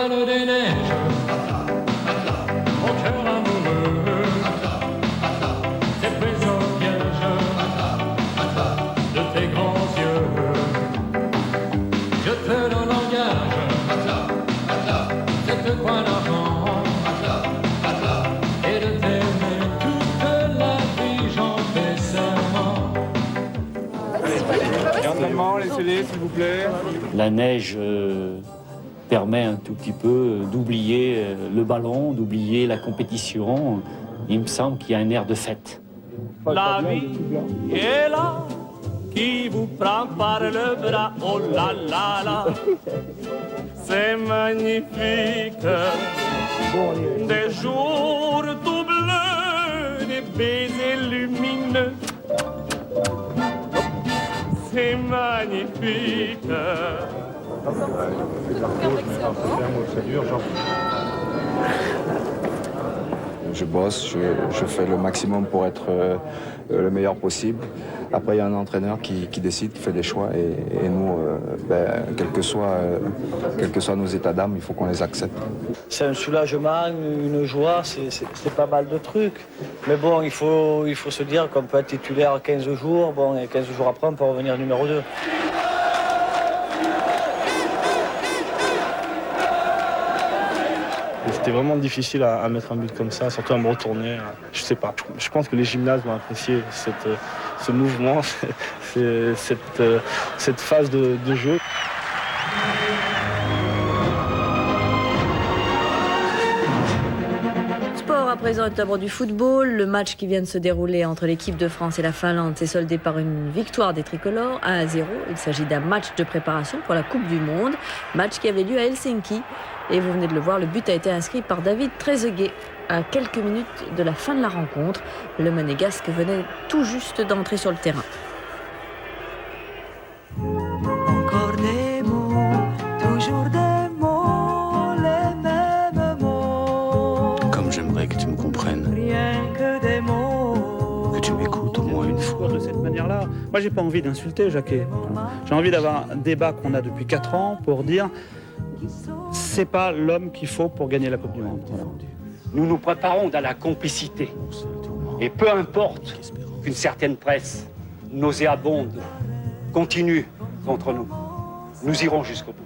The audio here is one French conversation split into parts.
Étoile des neiges, mon cœur amoureux, tes présents vierges de tes grands yeux. Je te donne langage, cette poigne d'argent, et de t'aimer toute la vie, j'en fais serment. Entraînement, laissez-les s'il vous plaît. La neige permet un tout petit peu d'oublier le ballon, d'oublier la compétition. Il me semble qu'il y a un air de fête. La vie est là, qui vous prend par le bras, oh là là là. C'est magnifique, des jours tout bleus, des baisers lumineux. C'est magnifique. Je bosse, je fais le maximum pour être le meilleur possible. Après, il y a un entraîneur qui décide, qui fait des choix. Et nous, quels que soient nos états d'âme, il faut qu'on les accepte. C'est un soulagement, une joie, c'est pas mal de trucs. Mais bon, il faut se dire qu'on peut être titulaire 15 jours, bon, et 15 jours après, on peut revenir numéro 2. C'était vraiment difficile à mettre un but comme ça, surtout à me retourner. Je sais pas, je pense que les gymnases vont apprécier ce mouvement, cette phase de jeu. Sport à présent, notamment du football. Le match qui vient de se dérouler entre l'équipe de France et la Finlande s'est soldé par une victoire des tricolores 1-0. Il s'agit d'un match de préparation pour la Coupe du Monde, match qui avait lieu à Helsinki. Et vous venez de le voir, le but a été inscrit par David Trezeguet à quelques minutes de la fin de la rencontre. Le Monégasque venait tout juste d'entrer sur le terrain. Encore des mots, toujours des mots, les mêmes mots. Comme j'aimerais que tu me comprennes, Rien que des mots. que tu m'écoutes au moins une fois. De cette manière-là, moi j'ai pas envie d'insulter Jacquet. J'ai envie d'avoir un débat qu'on a depuis 4 ans pour dire c'est pas l'homme qu'il faut pour gagner la Coupe du Monde. Nous nous préparons dans la complicité. Et peu importe qu'une certaine presse nauséabonde continue contre nous, nous irons jusqu'au bout.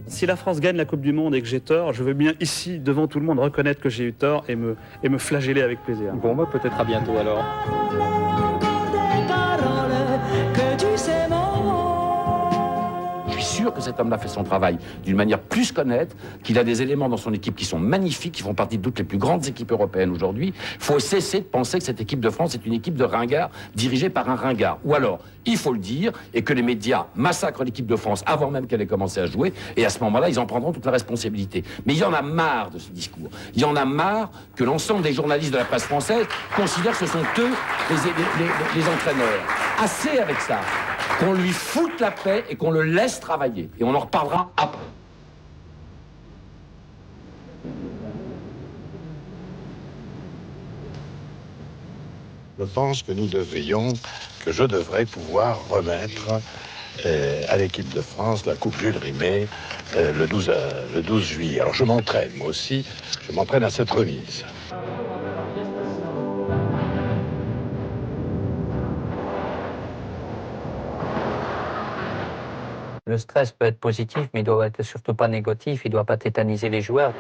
Si la France gagne la Coupe du Monde et que j'ai tort, je veux bien ici, devant tout le monde, reconnaître que j'ai eu tort et me flageller avec plaisir. Bon, bah peut-être à bientôt alors. Des paroles que tu sais mon. Je suis sûr que cet homme-là fait son travail d'une manière plus qu'honnête, qu'il a des éléments dans son équipe qui sont magnifiques, qui font partie de toutes les plus grandes équipes européennes aujourd'hui. Il faut cesser de penser que cette équipe de France est une équipe de ringards dirigée par un ringard. Ou alors, il faut le dire, et que les médias massacrent l'équipe de France avant même qu'elle ait commencé à jouer, et à ce moment-là, ils en prendront toute la responsabilité. Mais il y en a marre de ce discours. Il y en a marre que l'ensemble des journalistes de la presse française considèrent que ce sont eux les entraîneurs. Assez avec ça. Qu'on lui foute la paix et qu'on le laisse travailler. Et on en reparlera après. Je pense que je devrais pouvoir remettre à l'équipe de France la Coupe Jules Rimet le 12 juillet. Alors je m'entraîne, moi aussi, je m'entraîne à cette remise. Le stress peut être positif, mais il ne doit être surtout pas négatif, il ne doit pas tétaniser les joueurs.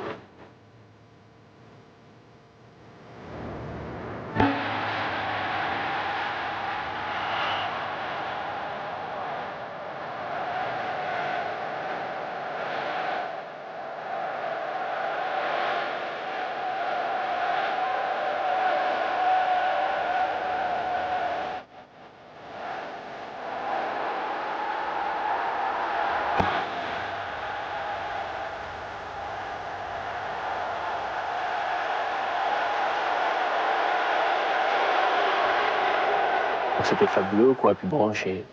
C'était fabuleux, quoi. Puis bon, j'ai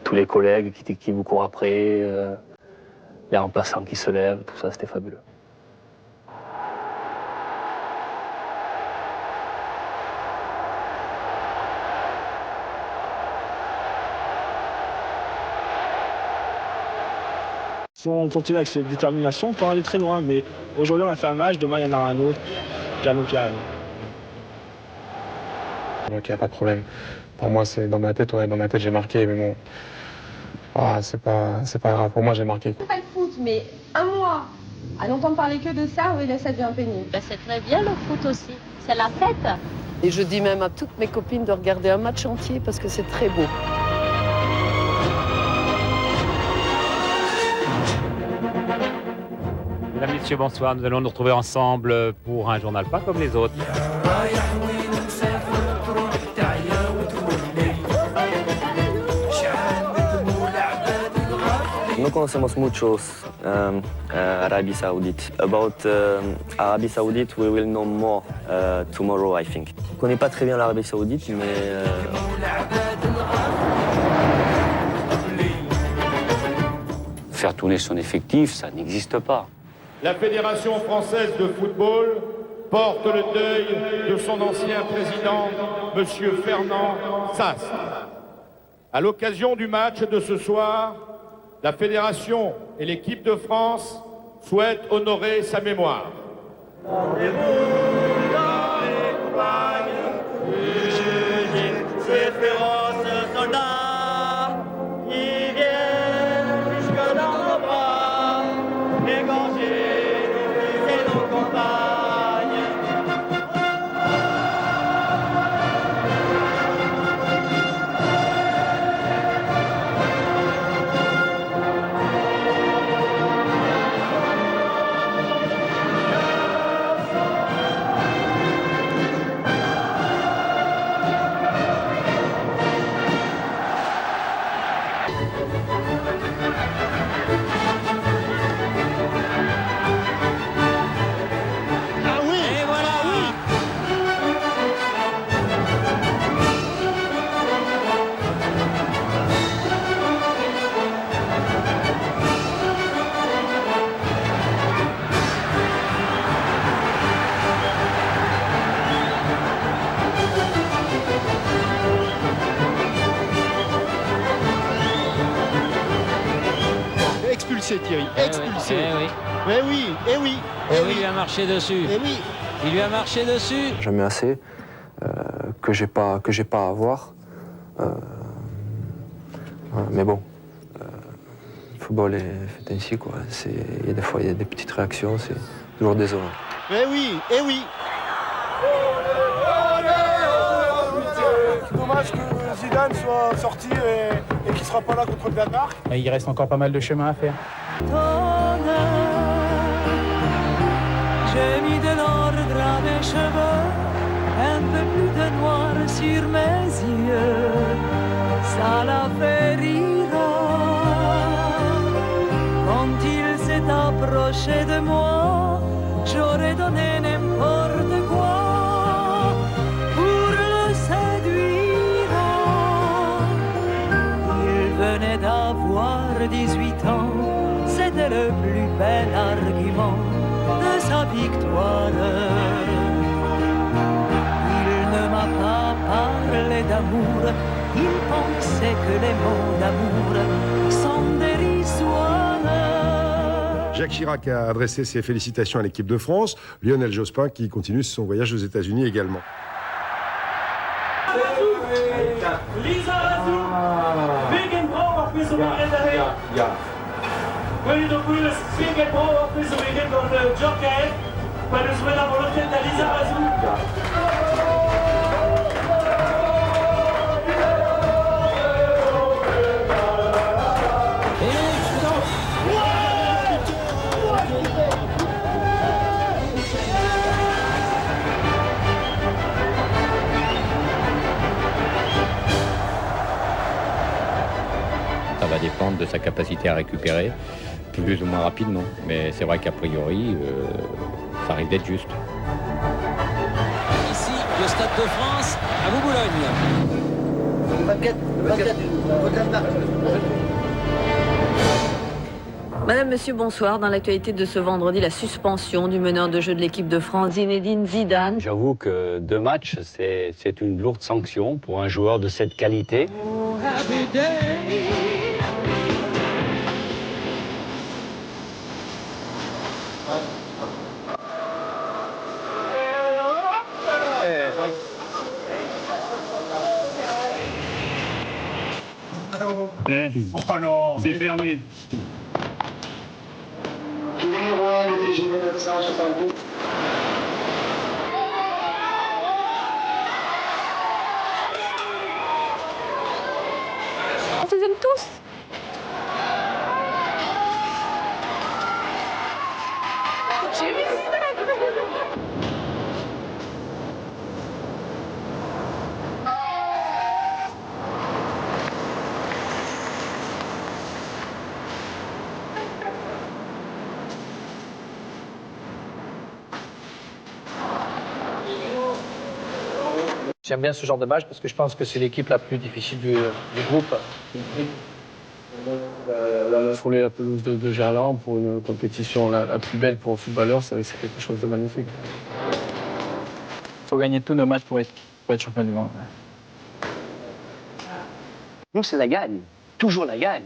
tous les collègues qui vous courent après, les remplaçants qui se lèvent, tout ça, c'était fabuleux. Si on continue avec cette détermination, on peut aller très loin. Mais aujourd'hui, on a fait un match, demain, il y en aura un autre. Puis un autre qui arrive. Donc il n'y a pas de problème. Pour moi, c'est dans ma tête, j'ai marqué, mais bon. Ah, c'est pas grave, pour moi j'ai marqué. C'est pas le foot, mais un mois à n'entendre parler que de ça, oui, là ça devient pénible. C'est très bien le foot aussi, c'est la fête. Et je dis même à toutes mes copines de regarder un match entier parce que c'est très beau. Mesdames, Messieurs, bonsoir. Nous allons nous retrouver ensemble pour un journal pas comme les autres. No conocemos muchos Arabie Saoudite. About Arabie Saoudite, we will know more tomorrow, I think. On connaît pas très bien l'Arabie Saoudite, mais Faire tourner son effectif, ça n'existe pas. La Fédération française de football porte le deuil de son ancien président, M. Fernand Sastre. À l'occasion du match de ce soir, la Fédération et l'équipe de France souhaitent honorer sa mémoire. Ces féroces soldats qui viennent jusque dans nos bras, égorger nos fils et nos compagnes. Expulsé Thierry, expulsé. Eh oui, Eh oui. il lui a marché dessus. Eh oui. Il lui a marché dessus. Jamais assez, que j'ai pas à avoir. Mais bon, le football est fait ainsi, quoi. Il y a des fois, il y a des petites réactions, c'est toujours désolant. Eh oui, eh oui. C'est dommage que Zidane soit sorti et qu'il ne sera pas là contre le Danemark. Il reste encore pas mal de chemin à faire. J'ai mis de l'ordre à mes cheveux, un peu plus de noir sur mes yeux, ça la fait rire. Quand il s'est approché de moi, j'aurais donné n'importe quoi pour le séduire. Il venait d'avoir 18 ans, c'était le plus bel argument de sa victoire. Il ne m'a pas parlé d'amour, il pensait que les mots d'amour sont dérisoires. Jacques Chirac a adressé ses félicitations à l'équipe de France. Lionel Jospin qui continue son voyage aux États-Unis également. Lisa Razou, Wegen braucht wir so ja. Quelli da cui le spiega il provo preso vedere con il jockey per svela volonté da Lisa Razou. Ça va dépendre de sa capacité à récupérer, plus ou moins rapidement. Mais c'est vrai qu'a priori, ça risque d'être juste. Ici, le Stade de France, à vous Boulogne. Madame, Monsieur, bonsoir. Dans l'actualité de ce vendredi, la suspension du meneur de jeu de l'équipe de France, Zinedine Zidane. J'avoue que 2 matchs, c'est une lourde sanction pour un joueur de cette qualité. Oh non, c'est fermé. On les aime tous. J'ai vu J'aime bien ce genre de match parce que je pense que c'est l'équipe la plus difficile du groupe. La foulée la pelouse de Gerland pour une compétition la plus belle pour un footballeur, c'est quelque chose de magnifique. Il faut gagner tous nos matchs pour être champion du monde. Nous, c'est la gagne. Toujours la gagne.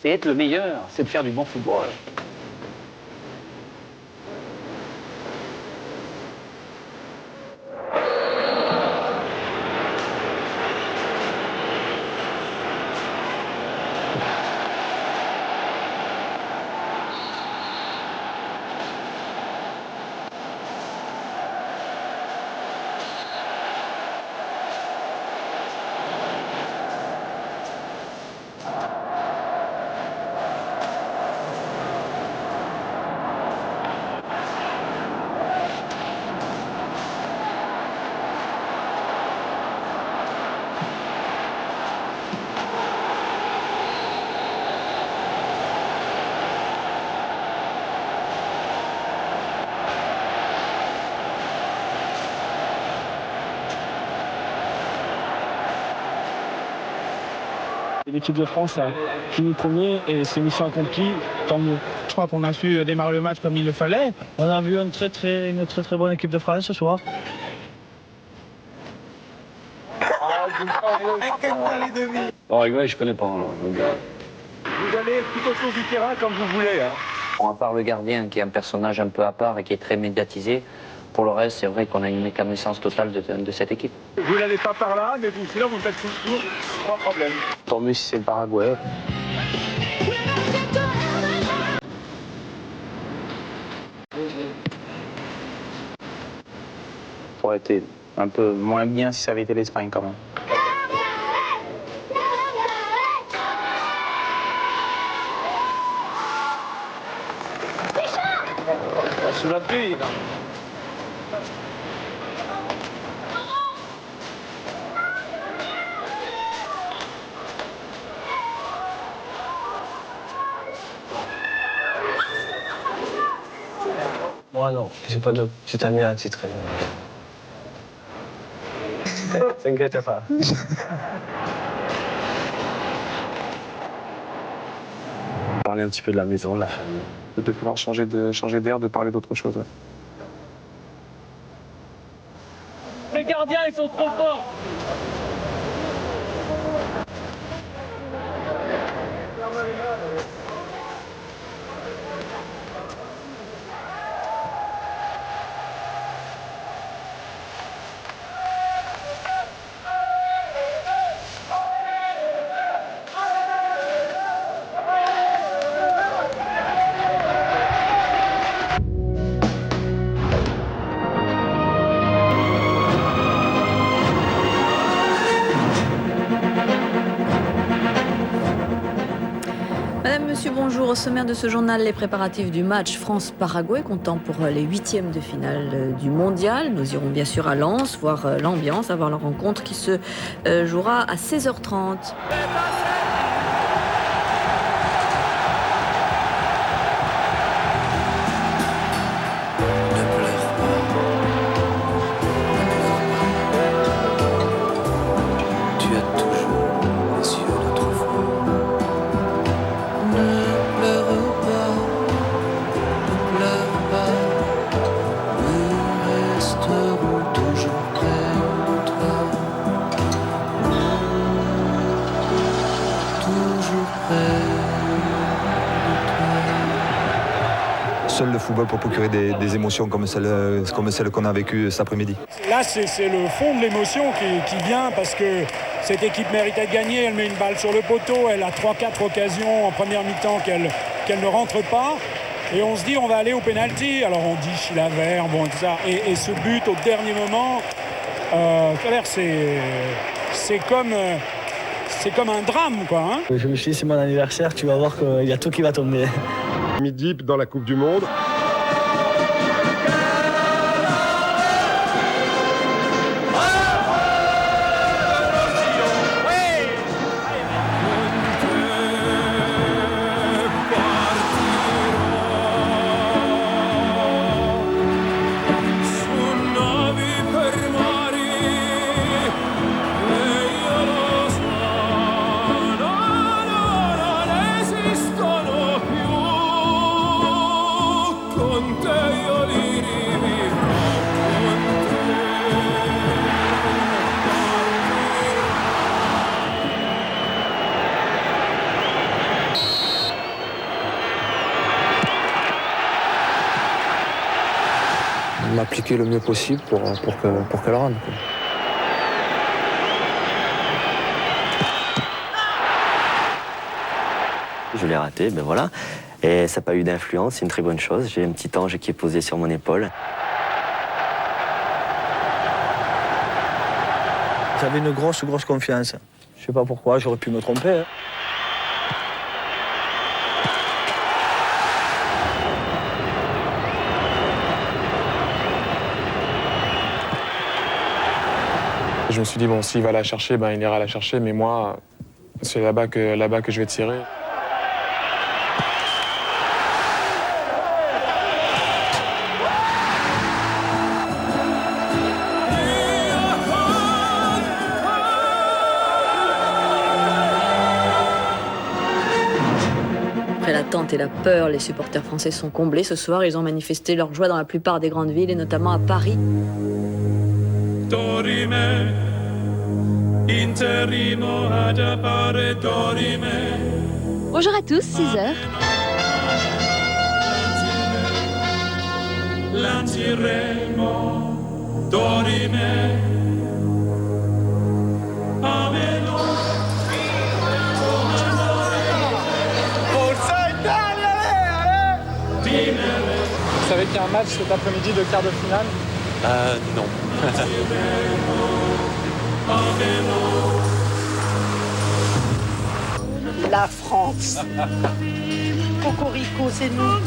C'est être le meilleur, c'est de faire du bon football. L'équipe de France a fini premier et c'est mission accomplie, tant mieux. Je crois qu'on a su démarrer le match comme il le fallait. On a vu une très très bonne équipe de France ce soir. En règle, je connais pas. Vous allez tout autour du terrain comme vous voulez. À part le gardien qui est un personnage un peu à part et qui est très médiatisé, pour le reste, c'est vrai qu'on a une méconnaissance totale de cette équipe. Vous n'allez pas par là, mais vous, sinon vous faites tout le tour, pas de problème. Tant mieux si c'est le Paraguay. Ça aurait été un peu moins bien si ça avait été l'Espagne quand même. Sous la pluie, là. Moi non, j'ai pas de petit ami à titrer. T'inquiète pas. Parler un petit peu de la maison, de la famille. De pouvoir changer d'air, de parler d'autre chose. Ouais. Les gardiens, ils sont trop forts. Madame, Monsieur, bonjour. Au sommaire de ce journal, les préparatifs du match France-Paraguay, comptant pour les huitièmes de finale du mondial. Nous irons bien sûr à Lens, voir l'ambiance, avoir la rencontre qui se jouera à 16h30. football pour procurer des émotions comme celle qu'on a vécue cet après-midi. Là, c'est le fond de l'émotion qui vient parce que cette équipe méritait de gagner. Elle met une balle sur le poteau, elle a 3-4 occasions en première mi-temps qu'elle ne rentre pas. Et on se dit, on va aller au pénalty. Alors on dit Chilavert, bon, tout ça. Et ce but au dernier moment, c'est comme un drame, quoi. Hein. Je me suis dit, c'est mon anniversaire, tu vas voir qu'il y a tout qui va tomber. Midi dans la Coupe du Monde. M'appliquer le mieux possible pour qu'elle rentre. Je l'ai raté, ben voilà. Et ça n'a pas eu d'influence, c'est une très bonne chose. J'ai un petit ange qui est posé sur mon épaule. J'avais une grosse confiance. Je sais pas pourquoi, j'aurais pu me tromper. Je me suis dit, bon, s'il va la chercher, ben, il ira la chercher, mais moi, c'est là-bas que je vais tirer. Après l'attente et la peur, les supporters français sont comblés. Ce soir, ils ont manifesté leur joie dans la plupart des grandes villes, et notamment à Paris. Bonjour à tous, 6h. Vous savez qu'il y a un match cet après-midi de quart de finale? Non. La France. Cocorico, c'est nous.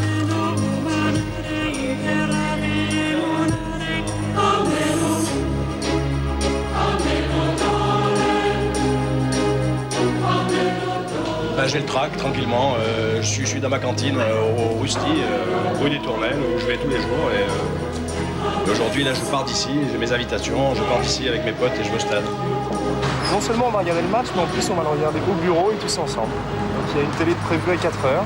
J'ai le trac tranquillement. Je suis dans ma cantine au Rusty, rue des Tournelles, où je vais tous les jours. Et aujourd'hui, là, je pars d'ici, j'ai mes invitations, je pars d'ici avec mes potes et je vais au stade. Non seulement on va regarder le match, mais en plus on va le regarder au bureau et tous ensemble. Donc il y a une télé de prévue à 4 heures.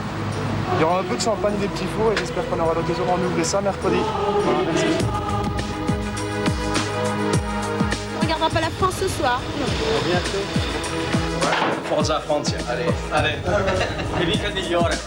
Il y aura un peu de champagne et des petits fours et j'espère qu'on aura l'occasion de renouveler ça mercredi. Merci. On regardera pas la France ce soir. Bientôt. Forza Francia, allez. E mica migliore.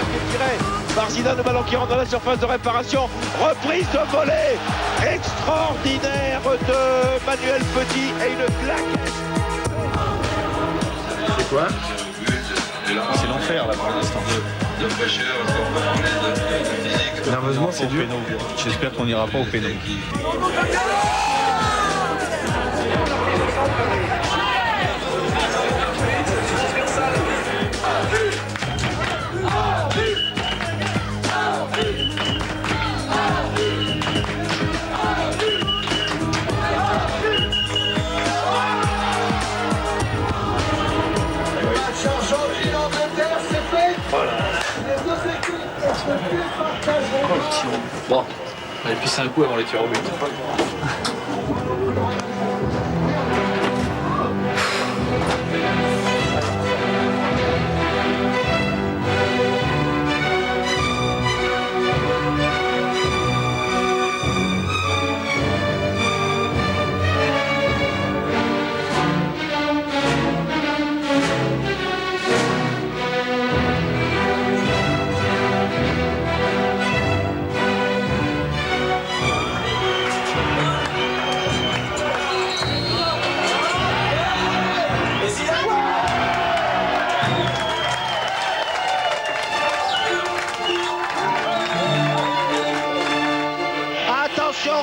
qui est tiré par Zidane, le ballon qui rentre dans la surface de réparation. Reprise de volée extraordinaire de Manuel Petit et une claque. C'est quoi? C'est l'enfer là pour l'instant. Nerveusement, c'est dur. J'espère qu'on n'ira pas au péno. Bon, et puis c'est un coup avant les tirs au but.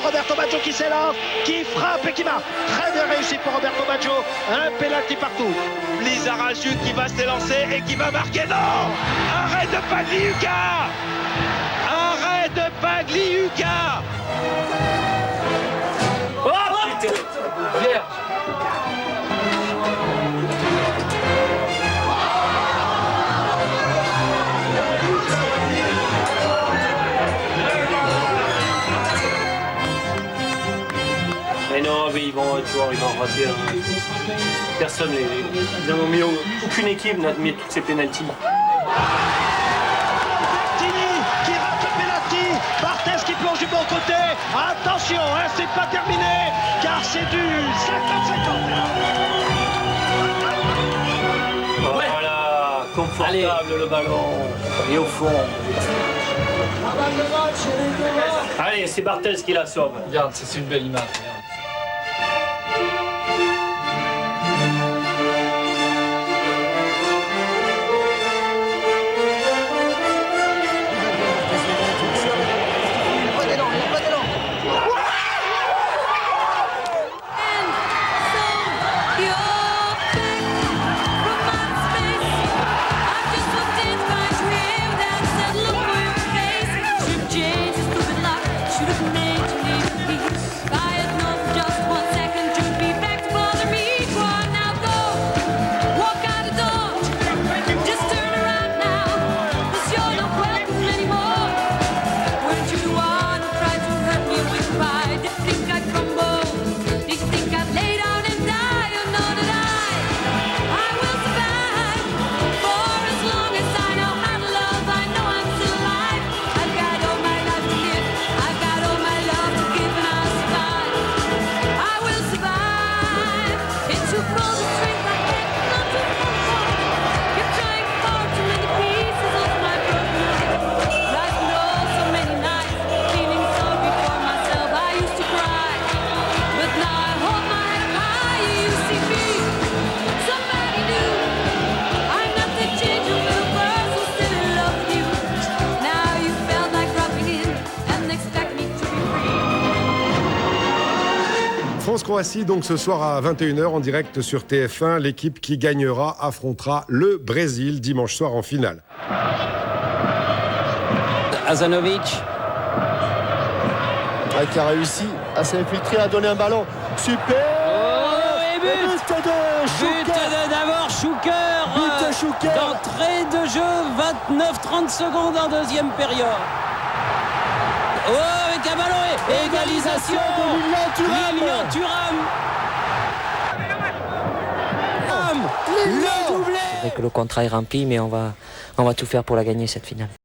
Roberto Baggio qui s'élance, qui frappe et qui marque. Très bien réussi pour Roberto Baggio. Un pénalty partout. Lizarazu qui va s'élancer et qui va marquer. Non! Arrête de Pagliuca! Arrête de Pagliuca! Oh putain! Vierge! Mais non, mais ils vont rater. Personne, ils n'ont mis aucune équipe n'a mis toutes ces pénaltys. Tini qui rate le pénalty. Barthez qui plonge du bon côté. Attention, hein, c'est pas terminé, car c'est du 50-50. Voilà, confortable le ballon. Et au fond. Allez, c'est Barthez qui la sauve. Regarde, c'est une belle image. France-Croatie, donc ce soir à 21h en direct sur TF1. L'équipe qui gagnera affrontera le Brésil dimanche soir en finale. Hazanovic. Qui a réussi à s'infiltrer, à donner un ballon. Super. Oh, et but d'abord Schuker. D'entrée de jeu, 29-30 secondes en deuxième période. Oh, avec un ballon et égalisation de Lilian Thuram. Le doublé. C'est vrai que le contrat est rempli, mais on va tout faire pour la gagner cette finale.